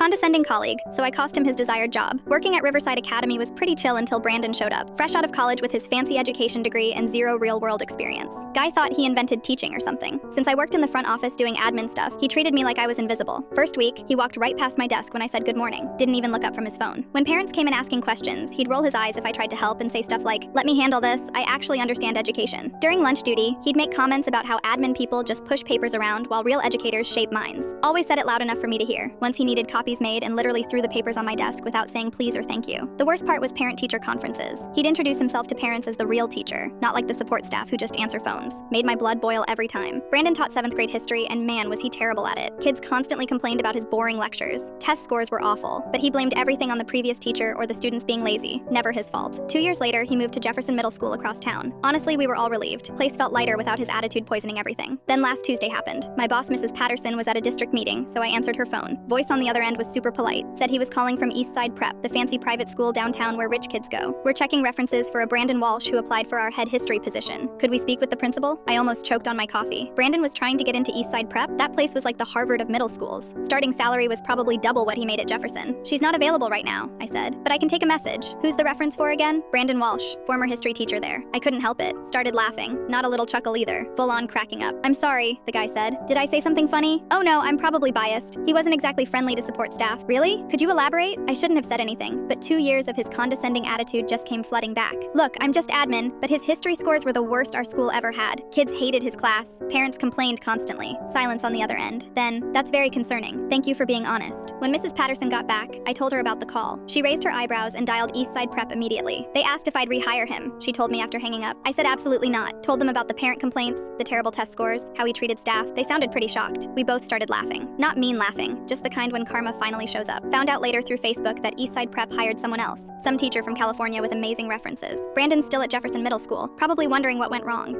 condescending colleague, so I cost him his desired job. Working at Riverside Academy was pretty chill until Brandon showed up, fresh out of college with his fancy education degree and zero real-world experience. Guy thought he invented teaching or something. Since I worked in the front office doing admin stuff, he treated me like I was invisible. First week, he walked right past my desk when I said good morning, didn't even look up from his phone. When parents came in asking questions, he'd roll his eyes if I tried to help and say stuff like, "Let me handle this, I actually understand education." During lunch duty, he'd make comments about how admin people just push papers around while real educators shape minds. Always said it loud enough for me to hear. Once he needed copies made and literally threw the papers on my desk without saying please or thank you. The worst part was parent-teacher conferences. He'd introduce himself to parents as the real teacher, not like the support staff who just answer phones. Made my blood boil every time. Brandon taught 7th grade history, and man, was he terrible at it. Kids constantly complained about his boring lectures. Test scores were awful, but he blamed everything on the previous teacher or the students being lazy. Never his fault. 2 years later, he moved to Jefferson Middle School across town. Honestly, we were all relieved. Place felt lighter without his attitude poisoning everything. Then last Tuesday happened. My boss, Mrs. Patterson, was at a district meeting, so I answered her phone. Voice on the other end was super polite. Said he was calling from Eastside Prep, the fancy private school downtown where rich kids go. We're checking references for a Brandon Walsh who applied for our head history position. Could we speak with the principal? I almost choked on my coffee. Brandon was trying to get into Eastside Prep? That place was like the Harvard of middle schools. Starting salary was probably double what he made at Jefferson. She's not available right now, I said, but I can take a message. Who's the reference for again? Brandon Walsh, former history teacher there. I couldn't help it. Started laughing. Not a little chuckle either. Full on cracking up. "I'm sorry," the guy said. "Did I say something funny?" "Oh no, I'm probably biased. He wasn't exactly friendly to support staff." "Really? Could you elaborate?" I shouldn't have said anything, but 2 years of his condescending attitude just came flooding back. "Look, I'm just admin, but his history scores were the worst our school ever had. Kids hated his class. Parents complained constantly." Silence on the other end. Then, "That's very concerning. Thank you for being honest." When Mrs. Patterson got back, I told her about the call. She raised her eyebrows and dialed Eastside Prep immediately. They asked if I'd rehire him, she told me after hanging up. I said absolutely not. Told them about the parent complaints, the terrible test scores, how he treated staff. They sounded pretty shocked. We both started laughing. Not mean laughing, just the kind when karma finally shows up. Found out later through Facebook that Eastside Prep hired someone else, some teacher from California with amazing references. Brandon's still at Jefferson Middle School, probably wondering what went wrong.